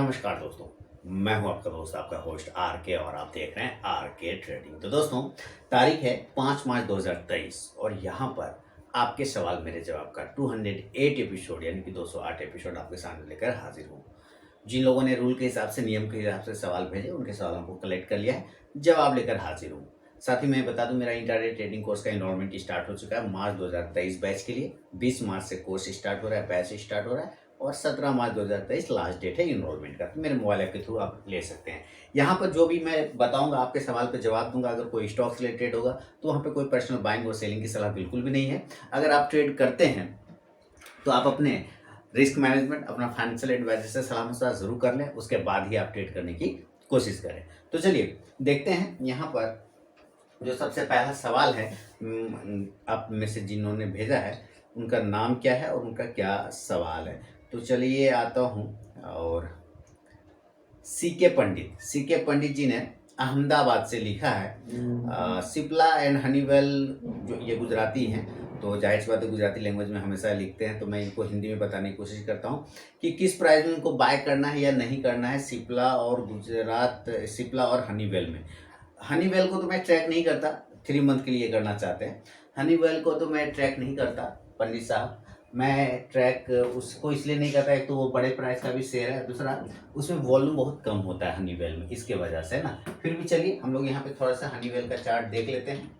नमस्कार दोस्तों, मैं हूं आपका दोस्त आपका होस्ट आर के और आप देख रहे हैं आर के ट्रेडिंग। तो दोस्तों, तारीख है 5 मार्च 2023 और यहाँ पर आपके सवाल मेरे जवाब का 208 एपिसोड यानी कि 208 एपिसोड आपके सामने लेकर हाजिर हूँ। जिन लोगों ने रूल के हिसाब से नियम के हिसाब से सवाल भेजे उनके सवालों को कलेक्ट कर लिया है, जवाब लेकर हाजिर हूँ। साथ ही मैं बता दूं, मेरा इंटरडे ट्रेडिंग कोर्स का एनरोलमेंट स्टार्ट हो चुका है मार्च 2023 बैच के लिए। 20 मार्च से कोर्स स्टार्ट हो रहा है, बैच स्टार्ट हो रहा है और 17 मार्च 2023 लास्ट डेट है इनरोलमेंट का। तो मेरे मोबाइल ऐप के थ्रू आप ले सकते हैं। यहाँ पर जो भी मैं बताऊंगा आपके सवाल पे जवाब दूंगा। अगर कोई स्टॉक रिलेटेड होगा तो वहाँ पे कोई पर्सनल बाइंग और सेलिंग की सलाह बिल्कुल भी नहीं है। अगर आप ट्रेड करते हैं तो आप अपने रिस्क मैनेजमेंट, अपना फाइनेंशियल एडवाइजर से सलाह मशवरा जरूर कर लें, उसके बाद ही आप ट्रेड करने की कोशिश करें। तो चलिए देखते हैं यहाँ पर जो सबसे पहला सवाल है। आप में से जिन्होंने भेजा है उनका नाम क्या है और उनका क्या सवाल है। तो चलिए आता हूँ। और सीके पंडित जी ने अहमदाबाद से लिखा है। सिप्ला एंड हनीवेल, जो ये गुजराती हैं तो जाहिर सी बात है गुजराती लैंग्वेज में हमेशा लिखते हैं, तो मैं इनको हिंदी में बताने की कोशिश करता हूँ कि किस प्राइस में इनको बाय करना है या नहीं करना है। सिप्ला और हनीवेल में। हनीवेल को तो मैं ट्रैक नहीं करता, 3 मंथ के लिए करना चाहते हैं। हनीवेल को तो मैं ट्रैक नहीं करता पंडित साहब। मैं ट्रैक उसको इसलिए नहीं करता, एक तो वो बड़े प्राइस का भी शेयर है, दूसरा उसमें वॉल्यूम बहुत कम होता है हनीवेल में, इसके वजह से ना। फिर भी चलिए हम लोग यहाँ पे थोड़ा सा हनीवेल का चार्ट देख लेते हैं।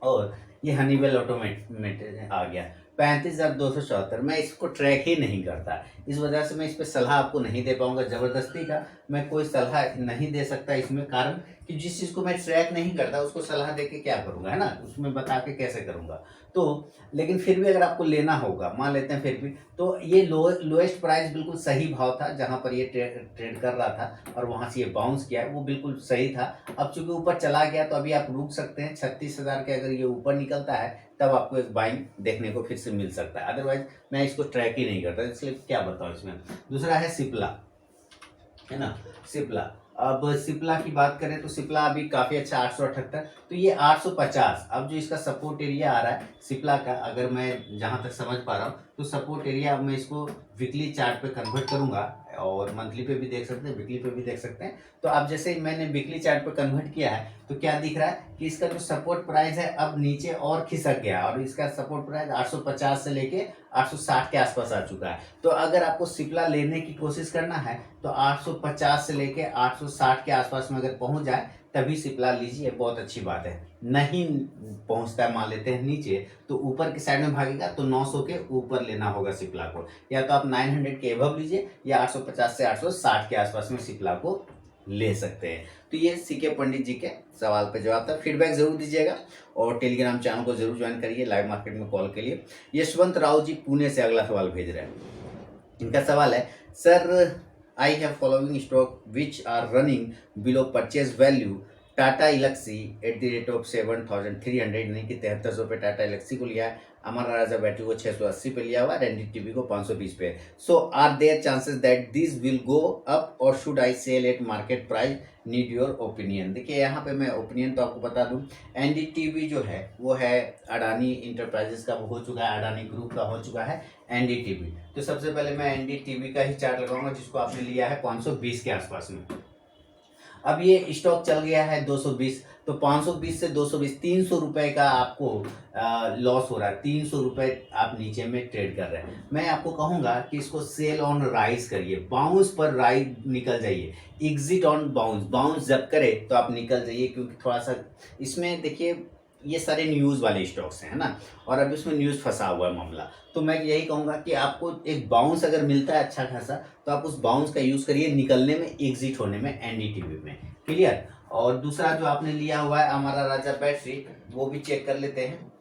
और ये हनीवेल ऑटोमेटेड आ गया 35,274। मैं इसको ट्रैक ही नहीं करता, इस वजह से मैं इस पर सलाह आपको नहीं दे पाऊंगा। ज़बरदस्ती का मैं कोई सलाह नहीं दे सकता इसमें, कारण कि जिस चीज़ को मैं ट्रैक नहीं करता उसको सलाह दे के क्या करूँगा, है ना, उसमें बता के कैसे करूँगा। तो लेकिन फिर भी अगर आपको लेना होगा, मान लेते हैं फिर भी, तो ये लोएस्ट प्राइस बिल्कुल सही भाव था जहाँ पर ये ट्रेड कर रहा था और वहाँ से ये बाउंस किया है, वो बिल्कुल सही था। अब चूंकि ऊपर चला गया तो अभी आप रुक सकते हैं। 36,000 के अगर ये ऊपर निकलता है तब आपको एक बाइंग देखने को फिर से मिल सकता है, अदरवाइज मैं इसको ट्रैक ही नहीं करता, इसलिए क्या बताऊँ इसमें। दूसरा है सिप्ला, है ना, सिप्ला। अब सिप्ला की बात करें तो सिप्ला अभी काफ़ी अच्छा 878, तो ये 850। अब जो इसका सपोर्ट एरिया आ रहा है सिप्ला का, अगर मैं जहाँ तक समझ पा रहा हूँ तो सपोर्ट एरिया, अब मैं इसको वीकली चार्ट पे कन्वर्ट करूँगा और मंथली पे भी देख सकते हैं, वीकली पे भी देख सकते हैं। तो अब जैसे मैंने वीकली चार्ट पे कन्वर्ट किया है तो क्या दिख रहा है कि इसका जो सपोर्ट प्राइस है अब नीचे और खिसक गया और इसका सपोर्ट प्राइस 850 से लेके 860 के आसपास आ चुका है। तो अगर आपको सिप्ला लेने की कोशिश करना है तो 850 से लेके 860 के आसपास में अगर पहुंच जाए तभी सिप्ला लीजिए, बहुत अच्छी बात है। नहीं पहुंचता है, मान लेते हैं नीचे, तो ऊपर की साइड में भागेगा तो 900 के ऊपर लेना होगा सिप्ला को, या तो आप 900 के एबव लीजिए या 850 से 860 के आसपास में सिप्ला को ले सकते हैं। तो ये सीके पंडित जी के सवाल पे जवाब था। फीडबैक जरूर दीजिएगा और टेलीग्राम चैनल को जरूर ज्वाइन करिए लाइव मार्केट में कॉल के लिए। यशवंत राव जी पुणे से अगला सवाल भेज रहे हैं। इनका सवाल है, sir I have following stock which are running below purchase value. Tata Elxsi at the rate of 7,300 यानी कि 7300 पे टाटा इलेक्सी को लिया है। अमर राजा बैटरी को 680 पे लिया हुआ है, एनडीटीवी को 520 पे। So are there chances that this will go up और should I sell at market price, need your opinion. देखिए यहाँ पे मैं ओपिनियन तो आपको बता दूं, एनडीटीवी जो है वो है अडानी इंटरप्राइजेस का हो चुका है, अडानी ग्रुप का हो चुका है एनडीटीवी। तो सबसे पहले मैं एनडीटीवी का ही चार्ट लगाऊंगा जिसको आपने लिया है 520 के आसपास में। अब ये स्टॉक चल गया है 220, तो 520 से 220 300 रुपए का आपको लॉस हो रहा है। 300 रुपए आप नीचे में ट्रेड कर रहे हैं। मैं आपको कहूंगा कि इसको सेल ऑन राइज करिए, बाउंस पर राइज निकल जाइए, एग्जिट ऑन बाउंस। बाउंस जब करे तो आप निकल जाइए, क्योंकि थोड़ा सा इसमें देखिए ये सारे न्यूज़ वाले स्टॉक्स हैं, है ना, और अब इसमें न्यूज़ फंसा हुआ है मामला। तो मैं यही कहूँगा कि आपको एक बाउंस अगर मिलता है अच्छा खासा तो आप उस बाउंस का यूज़ करिए निकलने में, एग्जिट होने में एनडीटीवी में। क्लियर। और दूसरा जो आपने लिया हुआ है हमारा राजा बैटरी, वो भी चेक कर लेते हैं।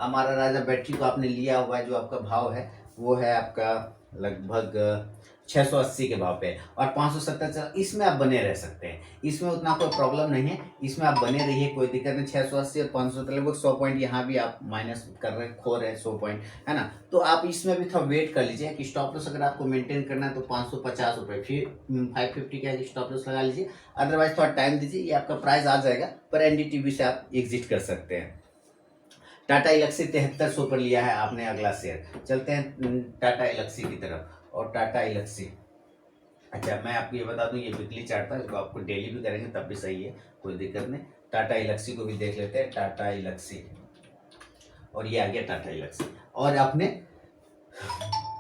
हमारा राजा बैटरी को आपने लिया हुआ है, जो आपका भाव है वो है आपका लगभग 680 के भाव पे, और 570 इसमें आप बने रह सकते हैं, इसमें उतना कोई प्रॉब्लम नहीं है, इसमें आप बने रहिए, कोई दिक्कत नहीं। 680 और 570 लगभग 100 पॉइंट यहाँ भी आप माइनस कर रहे, खो रहे 100 पॉइंट, है ना। तो आप इसमें भी थोड़ा वेट कर लीजिए कि स्टॉप लॉस अगर आपको मेंटेन करना है तो 550 रुपये, फिर 550 का स्टॉप लॉस लगा लीजिए, अदरवाइज थोड़ा टाइम दीजिए, ये आपका प्राइस आ जाएगा, पर एनडीटीवी से आप एग्जिट कर सकते हैं। टाटा इलेक्सी 7300 पर लिया है आपने अगला शेयर। चलते हैं टाटा इलेक्सी की तरफ। और टाटा इलेक्सी अच्छा, मैं आपको ये बता दूं, ये वीकली चार्ट था, इसको आपको डेली भी करेंगे तब भी सही है, कोई दिक्कत नहीं। टाटा इलक्सी को भी देख लेते हैं, टाटा इलक्सी, और ये आ गया टाटा इलक्सी, और आपने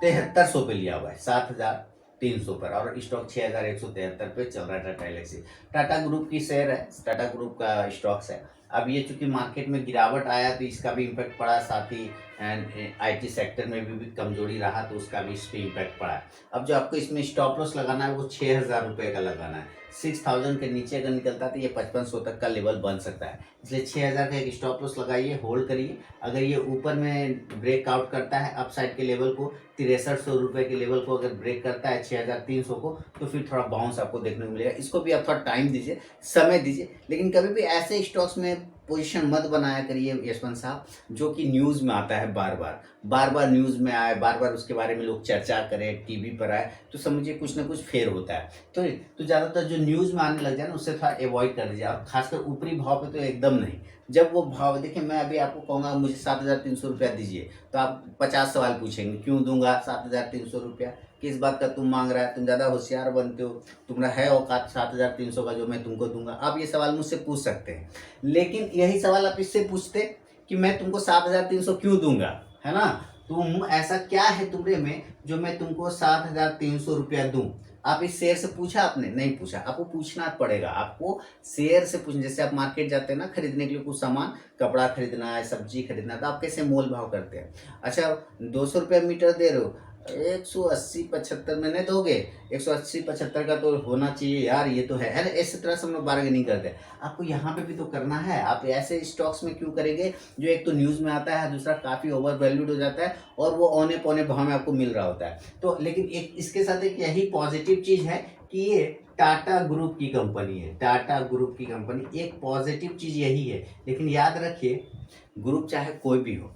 7300 पे लिया हुआ है, 7300 पर, और स्टॉक 6173 पे चल रहा है टाटा इलेक्सी। टाटा ग्रुप की शेयर है, टाटा ग्रुप का स्टॉक्स है। अब ये चूंकि मार्केट में गिरावट आया तो इसका भी इम्पैक्ट पड़ा, साथ ही आईटी सेक्टर में भी कमजोरी रहा तो उसका भी इस पर इम्पैक्ट पड़ा है। अब जो आपको इसमें स्टॉप लॉस लगाना है वो 6000 रुपये का लगाना है। 6000 के नीचे अगर निकलता है तो ये 5500 तक का लेवल बन सकता है, इसलिए 6000 का एक स्टॉप लॉस लगाइए, होल्ड करिए। अगर ये ऊपर में ब्रेकआउट करता है अपसाइड के लेवल को, 6300 रुपये के लेवल को अगर ब्रेक करता है 6300 को, तो फिर थोड़ा बाउंस आपको देखने को मिलेगा। इसको भी आप थोड़ा टाइम दीजिए, समय दीजिए, लेकिन कभी भी ऐसे स्टॉक्स में पोजीशन मत बनाया करिए यशवंत साहब, जो कि न्यूज़ में आता है बार बार न्यूज़ में आए, बार बार उसके बारे में लोग चर्चा करें, टीवी पर आए, तो समझिए कुछ ना कुछ फेर होता है। तो ज़्यादातर जो न्यूज़ में आने लग जाए ना उससे थोड़ा अवॉइड कर दीजिए, और खासकर ऊपरी भाव पे तो एकदम नहीं। जब वो भाव देखिए, मैं अभी आपको कहूँगा मुझे 7300 रुपया दीजिए, तो आप 50 सवाल पूछेंगे, क्यों दूंगा 7300 रुपया, किस बात का तुम मांग रहा है, तुम ज़्यादा होशियार बनते हो, तुम्हारा है औकात 7300 का जो मैं तुमको दूंगा। आप ये सवाल मुझसे पूछ सकते हैं, लेकिन यही सवाल आप इससे पूछते कि मैं तुमको 7300 क्यों दूंगा, है ना, तुम ऐसा क्या है तुम्हारे में जो मैं तुमको 7300 रुपया दूं। आप इस शेयर से पूछा, आपने नहीं पूछा, आपको पूछना पड़ेगा, आपको शेयर से पूछना। जैसे आप मार्केट जाते हैं ना खरीदने के लिए कुछ सामान, कपड़ा खरीदना है, सब्जी खरीदना है, तो आप कैसे मोल भाव करते हैं। अच्छा, 200 रुपये मीटर दे रहे हो, 180 75 में नहीं दोगे, 180 75 का तो होना चाहिए यार, ये तो है, अरे इस तरह से हम लोग बार्गेनिंग करते हैं। आपको यहाँ पे भी तो करना है। आप ऐसे स्टॉक्स में क्यों करेंगे जो एक तो न्यूज़ में आता है, दूसरा काफ़ी ओवर वैल्यूड हो जाता है, और वो औने पौने भाव में आपको मिल रहा होता है। तो लेकिन एक इसके साथ एक यही पॉजिटिव चीज़ है कि ये टाटा ग्रुप की कंपनी है, टाटा ग्रुप की कंपनी, एक पॉजिटिव चीज़ यही है। लेकिन याद रखिए, ग्रुप चाहे कोई भी हो,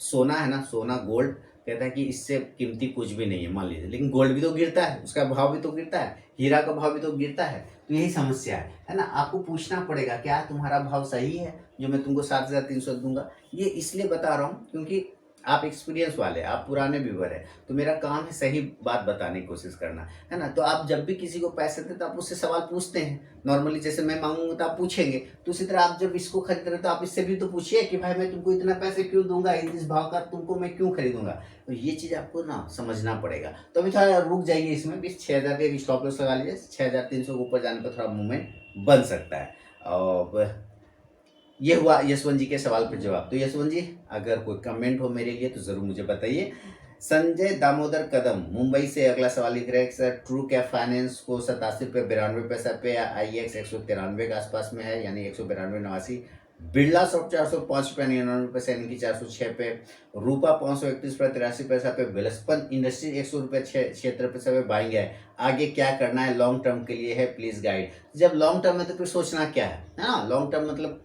सोना है ना, सोना गोल्ड कहता है कि इससे कीमती कुछ भी नहीं है मान लीजिए, लेकिन गोल्ड भी तो गिरता है, उसका भाव भी तो गिरता है, हीरा का भाव भी तो गिरता है। तो यही समस्या है ना। आपको पूछना पड़ेगा क्या तुम्हारा भाव सही है जो मैं तुमको 7300 दूंगा। ये इसलिए बता रहा हूँ क्योंकि आप एक्सपीरियंस वाले, आप पुराने व्यूवर है, तो मेरा काम है सही बात बताने की कोशिश करना, है ना। तो आप जब भी किसी को पैसे देते तो आप उससे सवाल पूछते हैं नॉर्मली, जैसे मैं मांगूंगा तो आप पूछेंगे, तो उसी तरह आप जब इसको खरीद रहे तो आप इससे भी तो पूछिए कि भाई मैं तुमको इतना पैसे क्यों दूंगा, इस भाव का तुमको मैं क्यों खरीदूंगा। तो ये चीज़ आपको ना समझना पड़ेगा। तो अभी थोड़ा रुक जाइए, इसमें भी 6000 के स्टॉप लॉस लगा लीजिए, 6300 के ऊपर जाने पर थोड़ा मूवमेंट बन सकता है। और ये हुआ यशवंत जी के सवाल पर जवाब। तो यशवंत जी, अगर कोई कमेंट हो मेरे लिए तो ज़रूर मुझे बताइए। संजय दामोदर कदम मुंबई से अगला सवाल लिख रहे हैं सर, ट्रू कैप फाइनेंस को 87 रुपये 92 पैसा पे, IEX 193 के आसपास में है, यानी 192.89। बिरला सॉफ्ट 405 रुपये 99 पैसा यानी कि 406 पे, रूपा 531 रुपये 83 पैसा पे, वेलस्पन इंडस्ट्री 100 रुपये 76 पैसा पे बाइंग है। आगे क्या करना है, लॉन्ग टर्म के लिए है, प्लीज गाइड। जब लॉन्ग टर्म है तो फिर सोचना क्या है ना। लॉन्ग टर्म मतलब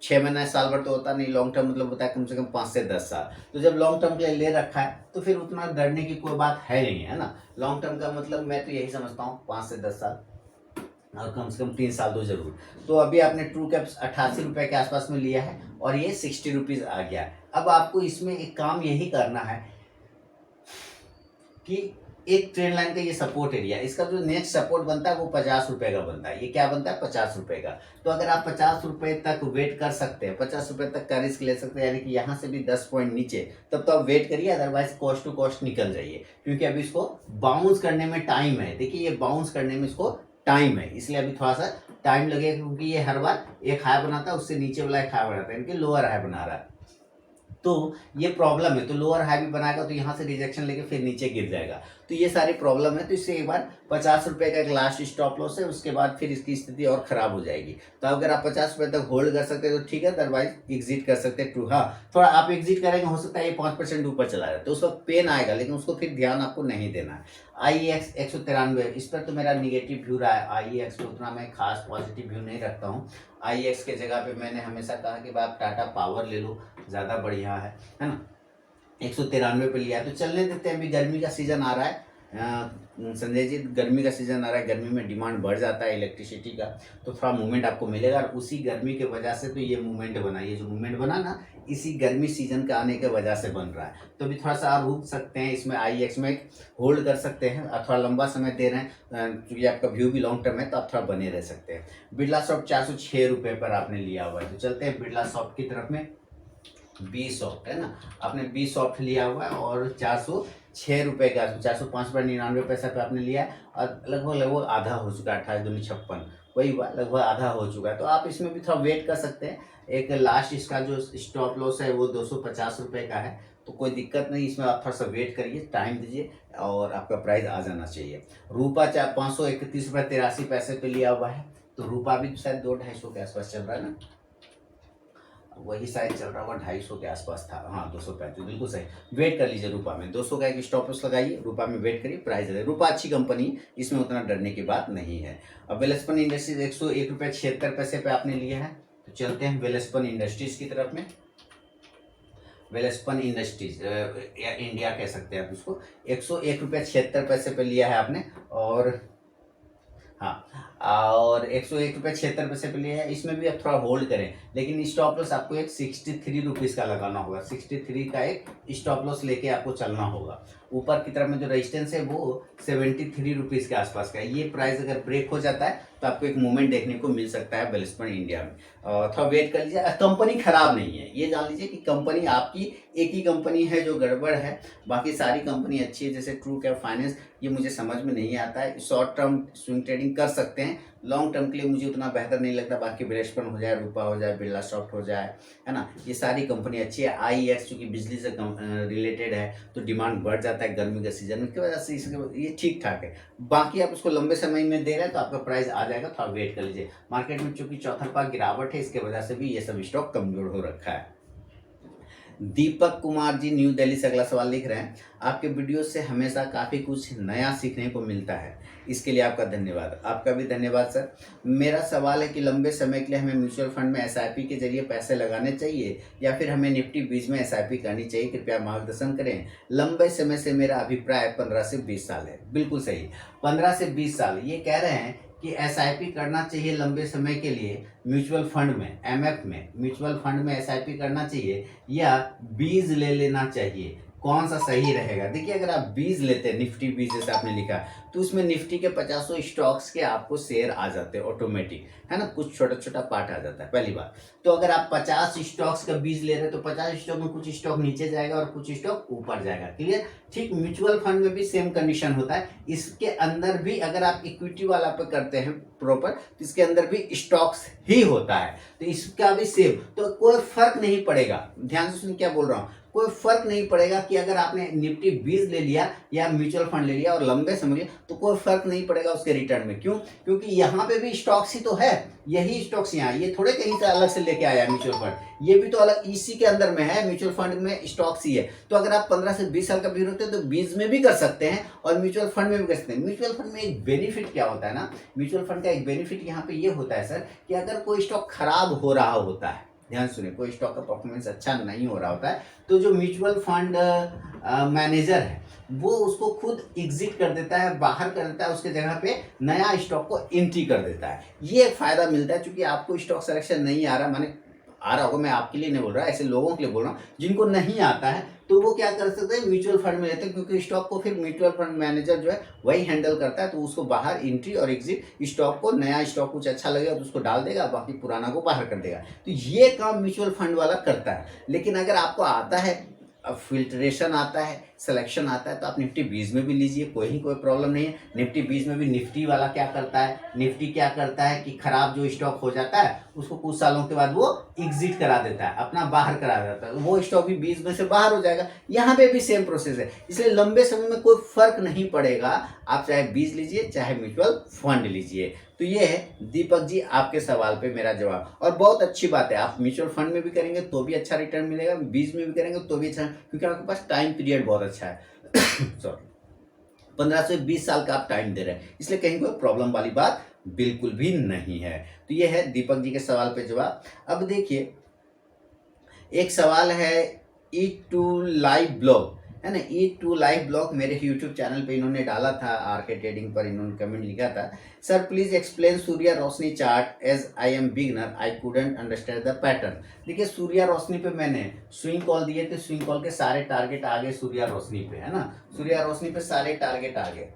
6 महीना साल भर तो होता नहीं, लॉन्ग टर्म मतलब होता है कम से कम 5 से 10 साल। तो जब लॉन्ग टर्म के लिए ले रखा है तो फिर उतना डरने की कोई बात है नहीं, है ना। लॉन्ग टर्म का मतलब मैं तो यही समझता हूँ 5 से 10 साल, और कम से कम 3 साल तो जरूर। तो अभी आपने ट्रू कैप्स 88 रुपये के आसपास में लिया है और ये 60 रुपीज़ आ गया। अब आपको इसमें एक काम यही करना है कि एक ट्रेन लाइन का ये सपोर्ट एरिया, इसका जो नेक्स्ट सपोर्ट बनता है वो 50 रुपये का बनता है। ये क्या बनता है, 50 रुपये का। तो अगर आप 50 रुपये तक वेट कर सकते हैं, 50 रुपये तक का रिस्क ले सकते हैं, यानी कि यहाँ से भी 10 पॉइंट नीचे, तब तो आप वेट करिए, अदरवाइज कॉस्ट टू कॉस्ट निकल जाइए, क्योंकि अभी इसको बाउंस करने में टाइम है। देखिए ये बाउंस करने में इसको टाइम है, इसलिए अभी थोड़ा सा टाइम लगेगा, क्योंकि ये हर बार एक हाई बनाता है, उससे नीचे वाला एक हाई बनाता है, इनके लोअर हाई बना रहा है। तो ये प्रॉब्लम है। तो लोअर हाई भी बनाएगा तो यहाँ से रिजेक्शन लेके फिर नीचे गिर जाएगा। तो ये सारी प्रॉब्लम है। तो इससे एक बार 50 रुपये का एक लास्ट स्टॉप लॉस है, उसके बाद फिर इसकी स्थिति और खराब हो जाएगी। तो अगर आप 50 रुपये तक होल्ड कर सकते हैं तो ठीक है, अदरवाइज एग्जिट कर सकते हैं। ट्रू, हाँ थोड़ा आप एग्जिट करेंगे, हो सकता है ये 5% ऊपर चला जाए, तो उस वक्त पेन आएगा, लेकिन उसको फिर ध्यान आपको नहीं देना है। IEX 193, इस पर तो मेरा निगेटिव व्यू रहा है। IEX पे उतना मैं खास पॉजिटिव व्यू नहीं रखता हूँ। IEX के जगह पे मैंने हमेशा कहा कि आप टाटा पावर ले लो, ज़्यादा बढ़िया है ना। 193 पे लिया है तो चलने देते हैं, अभी गर्मी का सीजन आ रहा है, संजय जी गर्मी का सीजन आ रहा है, गर्मी में डिमांड बढ़ जाता है इलेक्ट्रिसिटी का, तो थोड़ा मूवमेंट आपको मिलेगा, और उसी गर्मी के वजह से तो ये मूवमेंट बना, ये जो मूवमेंट बना ना, इसी गर्मी सीजन का आने के वजह से बन रहा है। तो अभी थोड़ा सा आप रुक सकते हैं इसमें, IEX में होल्ड कर सकते हैं, और थोड़ा लंबा समय दे रहे हैं, क्योंकि आपका व्यू भी लॉन्ग टर्म है, तो आप थोड़ा बने रह सकते हैं। बिरला सॉफ्ट 406 रुपये पर आपने लिया हुआ है, तो चलते हैं बिरला सॉफ्ट की तरफ में। बी सॉफ्ट है ना, आपने बी सॉफ्ट लिया हुआ है और 406 रुपये का, 405.99 पे आपने लिया है, और लगभग आधा हो चुका है, 28×2 56, वही लगभग आधा हो चुका है। तो आप इसमें भी थोड़ा वेट कर सकते हैं। एक लास्ट इसका जो स्टॉप लॉस है वो 250 रुपये का है, तो कोई दिक्कत नहीं, इसमें आप थोड़ा सा वेट करिए, टाइम दीजिए, और आपका प्राइस आ जाना चाहिए। रूपा 531.83 पे लिया हुआ है, तो रूपा भी शायद 200-250 के आसपास चल रहा है ना, वही शायद चल रहा होगा, 250 के आसपास था, हाँ 235, बिल्कुल सही। वेट कर लीजिए रूपा में, 200 का एक स्टॉप लॉस लगाइए, रूपा में वेट करिए, प्राइस है। रूपा अच्छी कंपनी, इसमें उतना डरने की बात नहीं है। अब वेलस्पन इंडस्ट्रीज 101.76 पे आपने लिया है, तो चलते हैं वेलस्पन इंडस्ट्रीज की तरफ में। वेलस्पन इंडस्ट्रीज या इंडिया कह सकते हैं आप इसको, 101.76 पे लिया है आपने, और हाँ, और 101.76 पे लिया है। इसमें भी आप थोड़ा होल्ड करें, लेकिन स्टॉप लॉस आपको एक 63 रुपीज़ का लगाना होगा, 63 का एक स्टॉप लॉस लेके आपको चलना होगा। ऊपर की तरफ में जो रेजिस्टेंस है वो 73 रुपीज़ के आसपास का है। ये प्राइस अगर ब्रेक हो जाता है तो आपको एक मूवमेंट देखने को मिल सकता है वेलस्पन इंडिया में, और थोड़ा वेट कर लीजिए। कंपनी खराब नहीं है, ये जान लीजिए कि कंपनी आपकी एक ही कंपनी है जो गड़बड़ है, बाकी सारी कंपनी अच्छी है। जैसे ट्रू कैप फाइनेंस, ये मुझे समझ में नहीं आता है, शॉर्ट टर्म स्विंग ट्रेडिंग कर सकते हैं, लॉन्ग टर्म के लिए मुझे उतना बेहतर नहीं लगता। बाकी वेलस्पन हो जाए, रूपा हो जाए, बिरला सॉफ्ट हो जाए, है ना, ये सारी कंपनी अच्छी है। IEX चूँकि बिजली से रिलेटेड है, तो डिमांड बढ़ जाता है गर्मी के सीजन की वजह से, इसके ये ठीक ठाक है। बाकी आप उसको लंबे समय में दे रहे हैं तो आपका प्राइस आ जाएगा, थोड़ा वेट कर लीजिए। मार्केट में चूँकि चौतरफा गिरावट है, इसके वजह से भी ये सब स्टॉक कमजोर हो रखा है। दीपक कुमार जी न्यू दिल्ली से अगला सवाल लिख रहे हैं, आपके वीडियो से हमेशा काफ़ी कुछ नया सीखने को मिलता है, इसके लिए आपका धन्यवाद। आपका भी धन्यवाद सर। मेरा सवाल है कि लंबे समय के लिए हमें म्यूचुअल फंड में SIP के जरिए पैसे लगाने चाहिए, या फिर हमें निफ्टी 20 में SIP करनी चाहिए, कृपया मार्गदर्शन करें। लंबे समय से मेरा अभिप्राय 15 से 20 साल है। बिल्कुल सही, 15 से 20 साल ये कह रहे हैं कि SIP करना चाहिए लंबे समय के लिए म्यूचुअल फंड में, MF में, म्यूचुअल फंड में SIP करना चाहिए, या बीज ले लेना चाहिए, कौन सा सही रहेगा। देखिए, अगर आप बीज लेते हैं, निफ्टी बीज जैसे आपने लिखा, तो उसमें निफ्टी के 50 स्टॉक्स के आपको शेयर आ जाते हैं ऑटोमेटिक, है ना, कुछ छोटा छोटा पार्ट आ जाता है, पहली बात। तो अगर आप 50 स्टॉक्स का बीज ले रहे हैं तो 50 स्टॉक में कुछ स्टॉक नीचे जाएगा और कुछ स्टॉक ऊपर जाएगा, क्लियर। ठीक म्यूचुअल फंड में भी सेम कंडीशन होता है। इसके अंदर भी अगर आप इक्विटी वाला पे करते हैं प्रॉपर, तो इसके अंदर भी स्टॉक्स ही होता है, तो इसका भी सेम, तो कोई फर्क नहीं पड़ेगा। ध्यान से सुनिए क्या बोल रहा हूँ, कोई फर्क नहीं पड़ेगा कि अगर आपने निफ्टी 20 ले लिया या म्यूचुअल फंड ले लिया और लंबे समय लिया, तो कोई फर्क नहीं पड़ेगा उसके रिटर्न में। क्यों? क्योंकि यहाँ पे भी स्टॉक्स ही तो है, यही स्टॉक्स यहाँ, ये थोड़े कहीं से अलग से लेके आया म्यूचुअल फंड, ये भी तो अलग इसी के अंदर में है, म्यूचुअल फंड में स्टॉक्स ही है। तो अगर आप 15 से 20 साल का व्यू रखते हैं तो बीज में भी कर सकते हैं और म्यूचुअल फंड में भी कर सकते हैं। म्यूचुअल फंड में एक बेनिफिट क्या होता है ना, म्यूचुअल फंड का एक बेनिफिट यहाँ पे ये होता है सर, कि अगर कोई स्टॉक खराब हो रहा होता है, ध्यान सुनिए, कोई स्टॉक का परफॉर्मेंस अच्छा नहीं हो रहा होता है, तो जो म्यूचुअल फंड मैनेजर है वो उसको खुद एग्जिट कर देता है, बाहर कर देता है, उसके जगह पे नया स्टॉक को एंट्री कर देता है। ये एक फायदा मिलता है, क्योंकि आपको स्टॉक सिलेक्शन नहीं आ रहा, माने आ रहा होगा, मैं आपके लिए नहीं बोल रहा, ऐसे लोगों के लिए बोल रहा हूँ जिनको नहीं आता है, तो वो क्या कर सकते हैं, म्यूचुअल फंड में लेते हैं, क्योंकि स्टॉक को फिर म्यूचुअल फंड मैनेजर जो है वही हैंडल करता है, तो उसको बाहर एंट्री और एग्जिट, स्टॉक को, नया स्टॉक कुछ अच्छा लगेगा तो उसको डाल देगा, बाकी पुराना को बाहर कर देगा। तो ये काम म्यूचुअल फंड वाला करता है। लेकिन अगर आपको आता है, फिल्ट्रेशन आता है, सिलेक्शन आता है, तो आप निफ्टी 20 में भी लीजिए, कोई प्रॉब्लम नहीं है। निफ्टी 20 में भी निफ्टी वाला क्या करता है, निफ्टी क्या करता है कि खराब जो स्टॉक हो जाता है उसको कुछ सालों के बाद वो एग्जिट करा देता है, अपना बाहर करा देता है, वो स्टॉक भी 20 में से बाहर हो जाएगा। यहाँ पे भी सेम प्रोसेस है, इसलिए लंबे समय में कोई फर्क नहीं पड़ेगा, आप चाहे 20 लीजिए चाहे म्यूचुअल फंड लीजिए। तो ये है दीपक जी आपके सवाल पे मेरा जवाब। और बहुत अच्छी बात है, आप म्यूचुअल फंड में भी करेंगे तो भी अच्छा रिटर्न मिलेगा, 20 में भी करेंगे तो भी अच्छा, क्योंकि आपके पास टाइम पीरियड बहुत अच्छा है। सॉरी, 15 से 20 साल का आप टाइम दे रहे हैं, इसलिए कहीं कोई प्रॉब्लम वाली बात बिल्कुल भी नहीं है। तो ये है दीपक जी के सवाल पे जवाब। अब देखिए, एक सवाल है ई टू लाइव ब्लॉग, है ना। ईट टू लाइव ब्लॉग मेरे यूट्यूब चैनल पे इन्होंने डाला था, आर के ट्रेडिंग पर इन्होंने कमेंट लिखा था, sir please explain Surya Roshni chart as I am beginner I couldn't understand the pattern. देखिए सूर्या रोशनी पे मैंने स्विंग कॉल दिए थे, स्विंग कॉल के सारे टारगेट आ गए सूर्या रोशनी पे, है ना, सूर्या रोशनी पे सारे टारगेट आ गए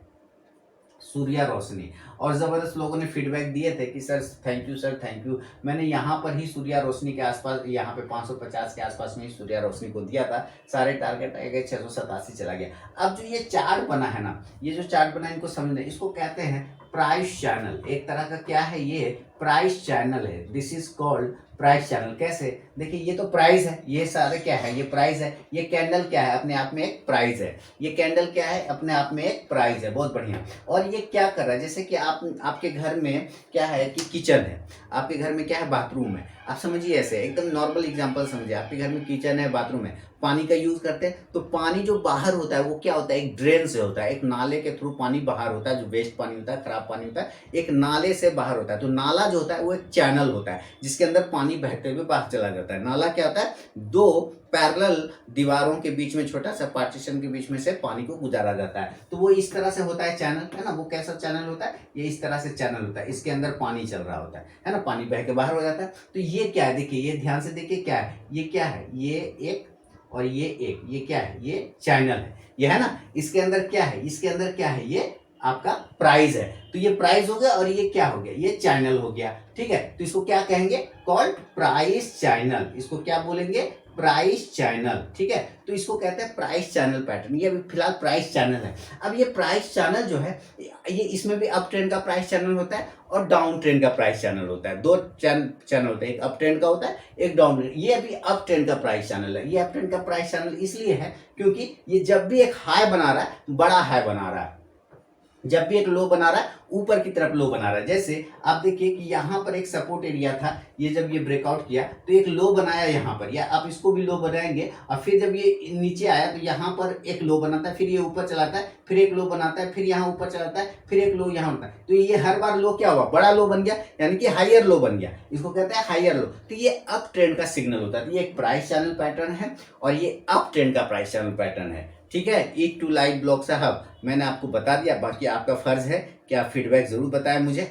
सूर्या रोशनी। और ज़बरदस्त लोगों ने फीडबैक दिए थे कि sir thank you, sir thank you. मैंने यहाँ पर ही सूर्या रोशनी के आसपास, यहाँ पे 550 के आसपास में ही सूर्या रोशनी को दिया था, सारे टारगेट आ गए, 687 चला गया। अब जो ये चार्ट बना है ना, ये जो चार्ट बना है इनको समझना, इसको कहते हैं प्राइस चैनल। एक तरह का क्या है, ये प्राइस चैनल है, this is called price channel. कैसे, देखिए ये तो प्राइस है, ये सारे क्या है, ये प्राइस है। ये कैंडल क्या है, अपने आप में एक प्राइस है। ये कैंडल क्या है, अपने आप में एक प्राइस है, बहुत बढ़िया। और ये क्या कर रहा है, जैसे कि आपके घर में क्या है कि किचन है, आपके घर में क्या है, बाथरूम है। आप समझिए ऐसे एकदम नॉर्मल एग्जांपल समझिए, आपके घर में किचन है, बाथरूम है, पानी का यूज करते हैं, तो पानी जो बाहर होता है वो क्या होता है, एक ड्रेन से होता है, एक नाले के थ्रू पानी बाहर होता है, जो वेस्ट पानी होता है, खराब पानी होता है, एक नाले से बाहर होता है। तो नाला जो होता है वो एक चैनल होता है, जिसके अंदर पानी बहते हुए बाहर चला जाता है। नाला क्या होता है, दो पैरेलल दीवारों के बीच में, छोटा सा पार्टीशन के बीच में से पानी को गुजारा जाता है, तो वो इस तरह से होता है चैनल, है ना। वो कैसा चैनल होता है, ये इस तरह से चैनल होता है, इसके अंदर पानी चल रहा होता है ना, पानी बह के बाहर हो जाता है। तो ये क्या है, देखिए ये ध्यान से देखिए क्या है, ये क्या है, ये एक और ये एक, ये क्या है, ये चैनल है, ये है ना। इसके अंदर क्या है, इसके अंदर क्या है, ये आपका प्राइस है। तो ये प्राइस हो गया और ये क्या हो गया, ये चैनल हो गया, ठीक है। तो इसको क्या कहेंगे, कॉल्ड प्राइस चैनल। इसको क्या बोलेंगे, प्राइस चैनल, ठीक है। तो इसको कहते हैं प्राइस चैनल पैटर्न। ये अभी फिलहाल प्राइस चैनल है। अब ये प्राइस चैनल जो है, ये इसमें भी अप ट्रेंड का प्राइस चैनल होता है और डाउन ट्रेंड का प्राइस चैनल होता है। दो चैनल होते हैं, एक अप ट्रेंड का होता है, एक डाउन ट्रेंड। ये अभी अप ट्रेंड का प्राइस चैनल है। ये अप ट्रेंड का प्राइस चैनल इसलिए है क्योंकि ये जब भी एक हाई बना रहा है, बड़ा हाई बना रहा है, जब भी एक लो बना रहा है, ऊपर की तरफ लो बना रहा है। जैसे आप देखिए कि यहाँ पर एक सपोर्ट एरिया था, ये जब ये ब्रेकआउट किया तो एक लो बनाया यहाँ पर, या आप इसको भी लो बनाएंगे, और फिर जब ये नीचे आया तो यहाँ पर एक लो बनाता है, फिर ये ऊपर चलाता है, फिर एक लो बनाता है, फिर यहाँ ऊपर चलाता है, फिर एक लो यहाँ होता है। तो ये हर बार लो क्या हुआ, बड़ा लो बन गया, यानी कि हाइयर लो बन गया, इसको कहते हैं हाइयर लो। तो ये अप ट्रेंड का सिग्नल होता है। तो ये एक प्राइस चैनल पैटर्न है और ये अप ट्रेंड का प्राइस चैनल पैटर्न है, ठीक है। ईट टू लाइव ब्लॉग साहब, मैंने आपको बता दिया, बाकी आपका फर्ज है कि आप फीडबैक जरूर बताएं मुझे।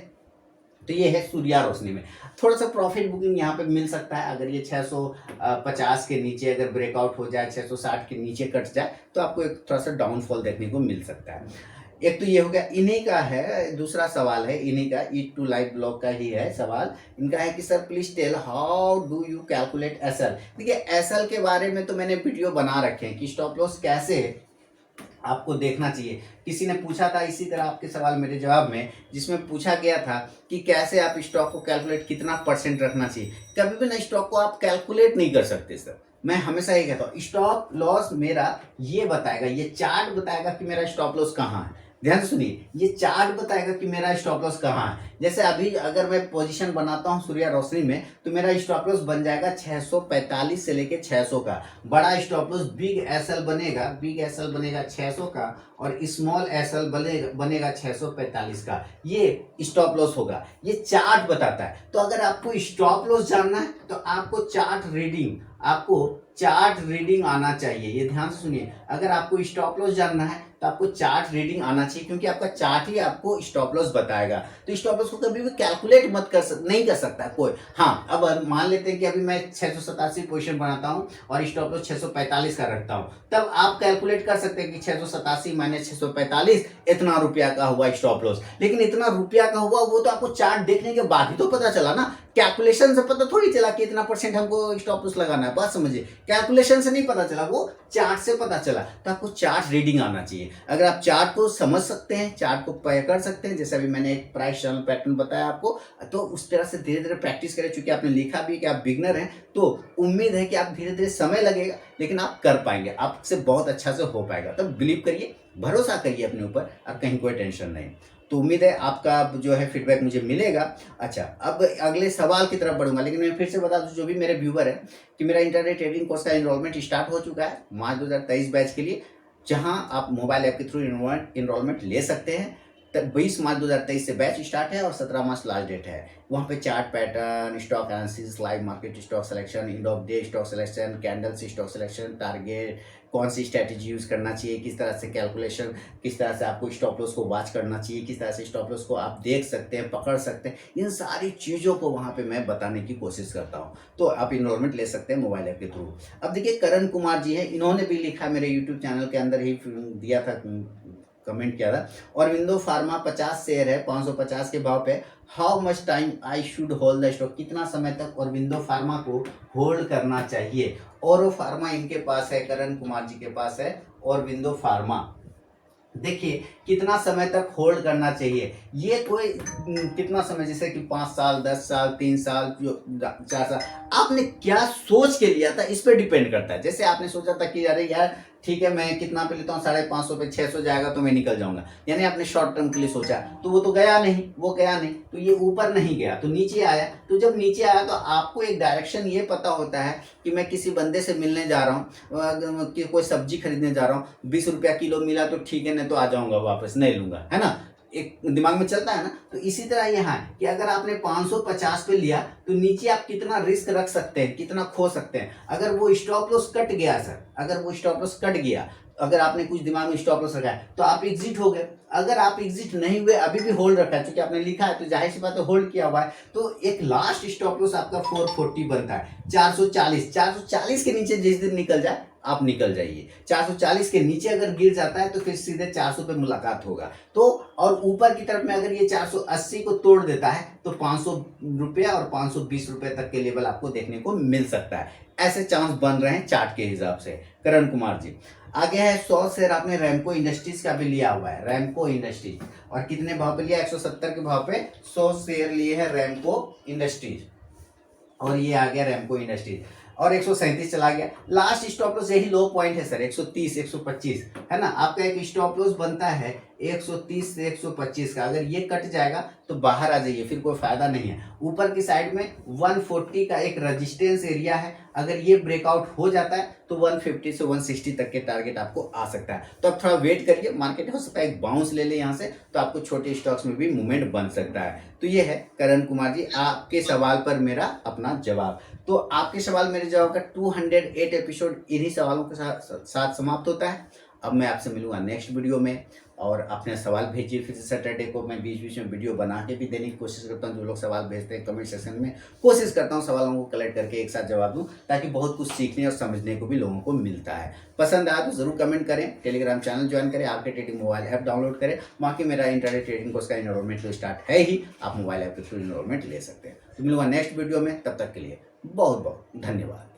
तो ये है सूर्या रोशनी में थोड़ा सा प्रॉफिट बुकिंग यहाँ पे मिल सकता है। अगर ये 650 के नीचे अगर ब्रेकआउट हो जाए, 660 के नीचे कट जाए, तो आपको एक थोड़ा सा डाउनफॉल देखने को मिल सकता है। एक तो ये हो गया, इन्हीं का है। दूसरा सवाल है इन्हीं का, ईट टू लाइव ब्लॉग का ही है सवाल। इनका है कि sir please tell how do you calculate SL. देखिए एसएल के बारे में तो मैंने वीडियो बना रखे हैं कि स्टॉप लॉस कैसे आपको देखना चाहिए। किसी ने पूछा था इसी तरह आपके सवाल मेरे जवाब में, जिसमें पूछा गया था कि कैसे आप स्टॉक को कैलकुलेट, कितना परसेंट रखना चाहिए। कभी भी ना स्टॉक को आप कैलकुलेट नहीं कर सकते सर। मैं हमेशा ये कहता हूँ स्टॉप लॉस मेरा ये बताएगा, ये चार्ट बताएगा कि मेरा स्टॉप लॉस कहाँ है। ध्यान से सुनिए, ये चार्ट बताएगा कि मेरा स्टॉप लॉस कहाँ है। जैसे अभी अगर मैं पोजीशन बनाता हूँ सूर्या रोशनी में, तो मेरा स्टॉप लॉस बन जाएगा 645 से लेके 600 का। बड़ा स्टॉप लॉस बिग एसएल बनेगा, बिग एसएल बनेगा 600 का, और स्मॉल एसएल बनेगा 645 का। ये स्टॉप लॉस होगा, ये चार्ट बताता है। तो अगर आपको स्टॉप लॉस जानना है तो आपको चार्ट रीडिंग आना चाहिए। ये ध्यान से सुनिए, अगर आपको स्टॉप लॉस जानना है तो आपको चार्ट रीडिंग आना चाहिए, क्योंकि आपका चार्ट ही आपको स्टॉप लॉस बताएगा। तो स्टॉप लॉस को कभी भी कैलकुलेट नहीं कर सकता कोई। हाँ, अब मान लेते हैं कि अभी मैं 687 पोजीशन बनाता हूं और स्टॉप लॉस 645 का रखता हूं, तब आप कैलकुलेट कर सकते हैं कि 687 माइनस 645 इतना रुपया का हुआ स्टॉप लॉस। लेकिन इतना रुपया का हुआ वो तो आपको चार्ट देखने के बाद ही तो पता चला ना, कैलकुलेशन से पता थोड़ी चला कि इतना परसेंट हमको स्टॉप लॉस लगाना है। बात समझिए, कैलकुलेशन से नहीं पता चला, वो चार्ट से पता चला। तो आपको चार्ट रीडिंग आना चाहिए। अगर आप चार्ट को समझ सकते हैं, चार्ट को कर सकते हैं, जैसे अभी मैंने एक प्राइस चैनल पैटर्न बताया आपको, तो उस तरह से धीरे धीरे प्रैक्टिस करें। चूंकि आपने लिखा भी कि आप बिगनर हैं, तो उम्मीद है कि आप धीरे धीरे, समय लगेगा लेकिन आप कर पाएंगे, आपसे बहुत अच्छा से हो पाएगा। तब बिलीव करिए, भरोसा करिए अपने ऊपर, और कहीं कोई टेंशन नहीं। तो उम्मीद है आपका जो है फीडबैक मुझे मिलेगा। अच्छा, अब अगले सवाल की तरफ बढ़ूंगा, लेकिन मैं फिर से बता दूं जो भी मेरे व्यूवर है कि मेरा इंटरनेट ट्रेडिंग कोर्स का एनरोलमेंट स्टार्ट हो चुका है मार्च 2023 बैच के लिए, जहां आप मोबाइल ऐप के थ्रू इनरोलमेंट ले सकते हैं। 20 मार्च 2023 से बैच स्टार्ट है और 17 मार्च लास्ट डेट है। वहाँ पे chart pattern, stock analysis, live market stock selection, end of day stock selection, candles stock selection, target, कौन सी स्ट्रैटेजी यूज़ करना चाहिए, किस तरह से कैलकुलेशन, किस तरह से आपको स्टॉप लॉस को वॉच करना चाहिए, किस तरह से स्टॉप लॉस को आप देख सकते हैं, पकड़ सकते हैं, इन सारी चीज़ों को वहाँ पे मैं बताने की कोशिश करता हूँ। तो आप इनरोलमेंट ले सकते हैं मोबाइल ऐप के थ्रू। अब देखिए करण कुमार जी हैं, इन्होंने भी लिखा, मेरे यूट्यूब चैनल के अंदर ही दिया था, कमेंट किया था। ऑरबिंदो फार्मा 50 शेयर है 550 के भाव पे। How much time I should hold the stock, कितना समय तक ऑरबिंदो फार्मा को होल्ड करना चाहिए। औरो फार्मा इनके पास है, करण कुमार जी के पास है ऑरबिंदो फार्मा। देखिए कितना समय तक होल्ड करना चाहिए, ये कोई कितना समय, जैसे कि 5 साल 10 साल 3 साल 4 साल, आपने क्या सोच के लिया था इस पे डिपेंड करता है। जैसे आपने सोचा था कि अरे यार ठीक है मैं कितना पे लेता हूँ, 550 पे 600 जाएगा तो मैं निकल जाऊंगा, यानी आपने शॉर्ट टर्म के लिए सोचा, तो वो तो गया नहीं, वो गया नहीं, तो ये ऊपर नहीं गया तो नीचे आया। तो जब नीचे आया तो आपको एक डायरेक्शन ये पता होता है कि मैं किसी बंदे से मिलने जा रहा हूँ, कि कोई सब्जी खरीदने जा रहा हूँ, 20 रुपया किलो मिला तो ठीक है, नहीं तो आ जाऊंगा वापस, नहीं लूंगा, है ना, एक दिमाग में चलता है ना। तो इसी तरह यहाँ है कि अगर आपने 550 पे लिया तो नीचे आप कितना रिस्क रख सकते हैं, कितना खो सकते हैं। अगर वो स्टॉप लॉस कट गया सर, अगर वो स्टॉप लॉस कट गया, अगर आपने कुछ दिमाग में स्टॉप लॉस रखा है तो आप एग्जिट हो गए। अगर आप एग्जिट नहीं हुए, अभी भी होल्ड रखा है, क्योंकि आपने लिखा है तो जाहिर सी बात है होल्ड किया हुआ है, तो एक लास्ट स्टॉप लॉस आपका 440 बनता है। 440 के नीचे जिस दिन निकल जाए आप निकल जाइए। 440 के नीचे अगर गिर जाता है तो फिर सीधे 400 पे मुलाकात होगा। तो और ऊपर की तरफ में अगर ये 480 को तोड़ देता है तो 500 रुपया और 520 रुपए तक के लेवल आपको देखने को मिल सकता है। ऐसे चांस बन रहे हैं चार्ट के हिसाब से। करण कुमार जी आगे है 100 शेयर आपने रैमको इंडस्ट्रीज का भी लिया हुआ है, रैमको इंडस्ट्रीज, और कितने भाव पे लिया, 170 के भाव पे 100 शेयर लिए है रैमको इंडस्ट्रीज, और ये आ गया रैमको इंडस्ट्रीज, और 137 चला गया। लास्ट स्टॉप लॉस यही लो पॉइंट है सर, 130 125 है ना, आपका एक स्टॉप लॉस बनता है 130 से 125 का। अगर ये कट जाएगा तो बाहर आ जाइए, फिर कोई फायदा नहीं है। ऊपर की साइड में 140 का एक रेजिस्टेंस एरिया है, अगर ये ब्रेकआउट हो जाता है तो 150 से 160 तक के टारगेट आपको आ सकता है। तो आप थोड़ा वेट करिए, मार्केट हो सकता है एक बाउंस ले ले यहाँ से, तो आपको छोटे स्टॉक्स में भी मूवमेंट बन सकता है। तो ये है करण कुमार जी आपके सवाल पर मेरा अपना जवाब। तो आपके सवाल मेरे जवाब का 208 एपिसोड इन्हीं सवालों के साथ समाप्त होता है। अब मैं आपसे मिलूंगा नेक्स्ट वीडियो में, और अपने सवाल भेजिए। फिर से सैटरडे को मैं बीच बीच में वीडियो बना के भी देने की कोशिश करता हूँ। जो लोग सवाल भेजते हैं कमेंट सेक्शन में, कोशिश करता हूँ सवालों को कलेक्ट करके एक साथ जवाब दूँ, ताकि बहुत कुछ सीखने और समझने को भी लोगों को मिलता है। पसंद आया तो ज़रूर कमेंट करें, टेलीग्राम चैनल ज्वाइन करें, आपके ट्रेडिंग मोबाइल ऐप डाउनलोड करें। बाकी मेरा इंटरडे ट्रेडिंग कोर्स का इनरोलमेंट तो स्टार्ट है ही, आप मोबाइल ऐप के थ्रू इनरोलमेंट ले सकते हैं। तो मिलूंगा नेक्स्ट वीडियो में, तब तक के लिए बहुत बहुत धन्यवाद।